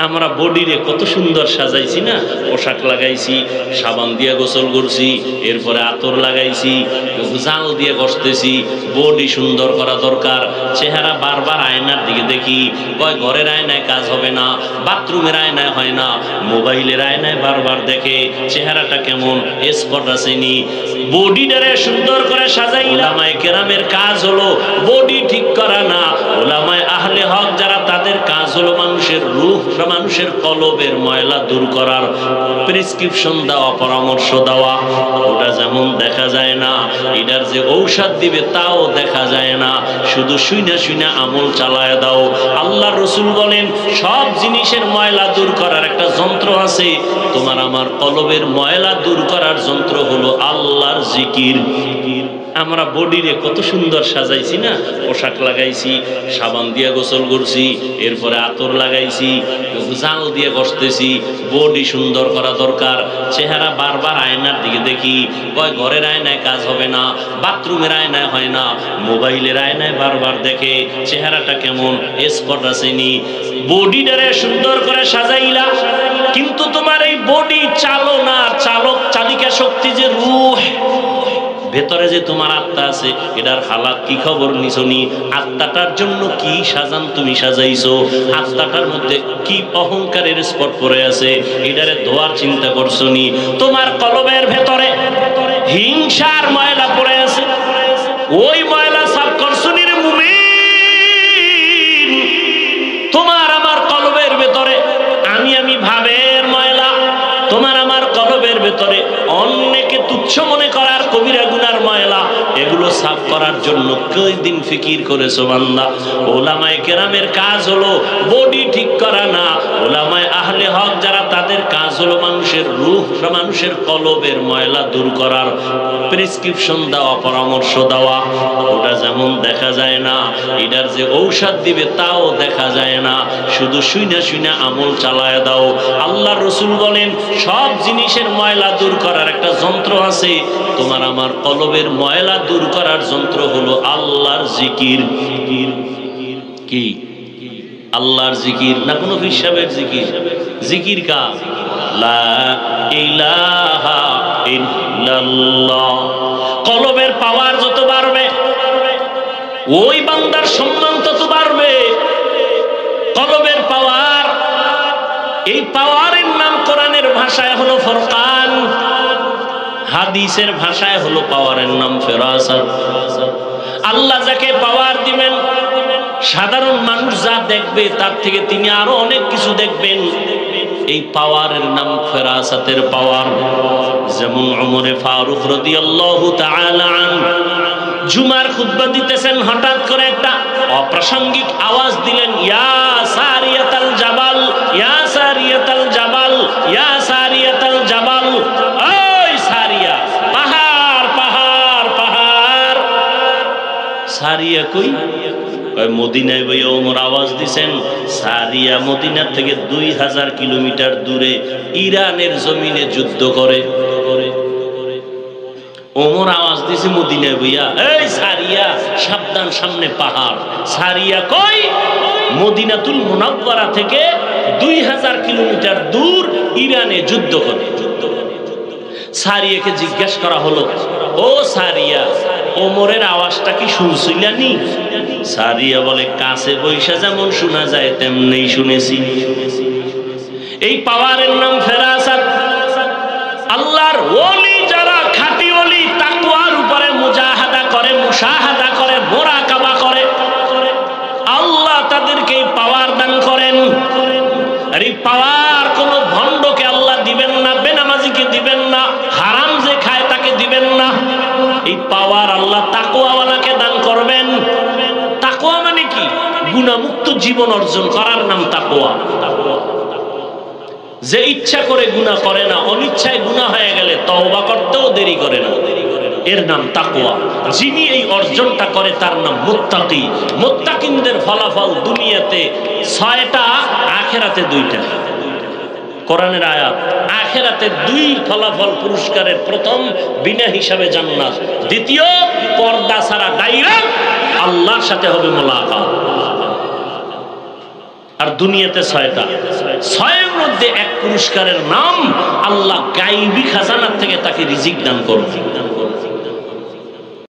আমরা বডিরে কত সুন্দর সাজাইছি না, পোশাক লাগাইছি, সাবান দিয়ে গোসল করছি, এরপরে আতর লাগাইছি, জাল দিয়ে ঘষতেছি। বডি সুন্দর করা দরকার। চেহারা বারবার আয়নার দিকে দেখি, কয় ঘরের আয়নায় কাজ হবে না, বাথরুমের আয়নায় হয় না, মোবাইলের আয়নায় বারবার দেখে চেহারাটা কেমন, স্পট আসেনি। বডিটারে সুন্দর করে সাজাই। ওলামায়ে কেরামের কাজ হলো বডি ঠিক করা না, ওলামায়ে আহলে হক যারা তাদের কাজ হলো মানুষের রূহ, মানুষের কলবের ময়লা দূর করার প্রেসক্রিপশন দেওয়া, পরামর্শ দেওয়া। ওটা যেমন দেখা যায় না, এটার যে ঔষধ দিবে তাও দেখা যায় না, শুধু শুইনা শুইনা আমল চালায় দাও। আল্লাহ রসুল বলেন সব জিনিসের ময়লা দূর করার একটা যন্ত্র আছে, তোমার আমার কলবের ময়লা দূর করার যন্ত্র হলো আল্লাহর জিকির। আমরা বডিরে কত সুন্দর সাজাইছি না, পোশাক লাগাইছি, সাবান দিয়ে গোসল করছি, এরপরে আতর লাগাইছি, জাল দিয়ে ঘষতেছি। বডি সুন্দর করা দরকার। চেহারা বারবার আয়নার দিকে দেখি, কয় ঘরের আয়নায় কাজ হবে না, বাথরুমের আয়নায় হয় না, মোবাইলের আয়নায় বারবার দেখে চেহারাটা কেমন, স্পট আসেনি। বডিটারে সুন্দর করে সাজাইলা, কিন্তু তোমার এই বডি চালনা, চালিকা শক্তি যে রূহ, ভেতরে যে তোমার আত্মা আছে, এটার হালাত কি খবর নিছনি? আত্মাটার জন্য কি সাজান তুমি সাজাইছো? আত্মাটার মধ্যে কি অহংকারের স্পট পড়ে আছে, এটারে ধোয়ার চিন্তা করছো নি? তোমার কলবের ভেতরে হিংসার ময়লা পড়ে আছে, ওই ময়লা সাফ করছো নি রে মুমিন? তোমার আমার কলবের ভেতরে আমি ভাবের ময়লা, তোমার আমার কলবের ভেতরে অন্যকে তুচ্ছ মনে করার কবিরা গুনার ময়লা, এগুলো সাফ করার জন্য কয়দিন ফিকির করেছো বান্দা? ওলামায়ে কেরামের কাজ হলো বডি ঠিক করা না, ওলামায়ে আহলে হক যারা তাদের কাজ হলো মানুষের রূহ, মানুষের কলবের ময়লা দূর করার প্রেসক্রিপশন দেওয়া, পরামর্শ দেওয়া। ওটা যেমন দেখা যায় না, এটার যে ঔষধ দিবে তাও দেখা যায় না, শুধু শুইনা শুইনা আমল চালায় দাও। আল্লাহ রসুল বলেন সব জিনিসের ময়লা দূর করার একটা যন্ত্র আছে, তোমার আমার কলবের ময়লা দূর করার যন্ত্র হলো আল্লাহর জিকির। কি? আল্লাহর জিকির, না কোনো হিসাবের জিকির? জিকির কা লা ইলাহা ইল্লাল্লাহ। কলবের পাওয়ার যত বাড়বে, ওই বান্দার সম্মান তত বাড়বে। কলবের পাওয়ার, এই পাওয়ারের নাম কোরআনের ভাষায় হলো ফুরকান, হাদিসের ভাষায় হলো পাওয়ারের নাম ফেরাসাত। আল্লাহ যাকে পাওয়ার দিবেন, সাধারণ মানুষ যা দেখবে তার থেকে তিনি আরো অনেক কিছু দেখবেন। এই পাওয়ারের নাম ফেরাসাতের পাওয়ার। যেমন ওমরে ফারুক রাদিয়াল্লাহু তাআলা আনহু জুমার খুতবা দিতেছেন, হঠাৎ করে একটা অপ্রাসঙ্গিক আওয়াজ দিলেন, ইয়া সারিয়াতাল জাবাল, ইয়া সারিয়াতাল জাবাল, ইয়া সারিয়াতাল জাবাল। ওই সারিয়া, পাহাড় পাহাড় পাহাড়। সারিয়া কই? কয় মদিনায় বই ওমর আওয়াজ দিছেন। সারিয়া মদিনার থেকে 2000 কিলোমিটার দূরে ইরানের জমিনে যুদ্ধ করে। ওমর আওয়াজ দিছে মদিনায় বইয়া, এই সারিয়া সাবধান, সামনে পাহাড়। সারিয়া কই? মদিনাতুল মুনাওয়ারা থেকে 2000 কিলোমিটার দূর ইরানে যুদ্ধ করে। সারিয়াকে জিজ্ঞাসা করা হলো, ও সারিয়া, ওমরের আওয়াজটা কি শুনছিলানি? সারিয়া বলে, কাছে বৈশা যেমন শোনা যায় তেমনি শুনেছি। এই পাওয়ারের নাম ফেরাসাত। আল্লাহর ওলি যারা খাঁটি ওলি, তাকওয়ার উপরে মুজাহাদা করে, মুশাহাদা করে, মুরাকাবা করে, আল্লাহ তাদেরকে এই পাওয়ার দান করেন। আর এই পাওয়ার কোন ভণ্ডকে আল্লাহ দিবেন না, বেনামাজিকে দিবেন না, হারাম যে খায় তাকে দিবেন না। এই পাওয়ার আল্লাহ তাকওয়াওয়ালাকে দান করবেন। তাকওয়া মানে কি? গুনাহমুক্ত জীবন অর্জন করার নাম তাকওয়া। যে ইচ্ছা করে গুনাহ করে না, অনিচ্ছায় গুনাহ হয়ে গেলে তওবা করতেও দেরি করে না, এর নাম তাকওয়া। যিনি এই অর্জনটা করে তার নাম মুত্তাকি। মুত্তাকিনদের ফলাফল দুনিয়াতে 6টা, আখিরাতে 2টা। কোরআনের আয়াত। আখিরাতে 2 ফলাফল পুরস্কারের, প্রথম বিনা হিসাবে জান্নাত, দ্বিতীয় পর্দা ছাড়া ডাইরেক্ট আল্লাহর সাথে হবে মোলাকাত। আর দুনিয়াতে 6টা। ছয়ের মধ্যে এক পুরস্কারের নাম আল্লাহ গাইবী খাজানার থেকে তাকে রিজিক দান করবে।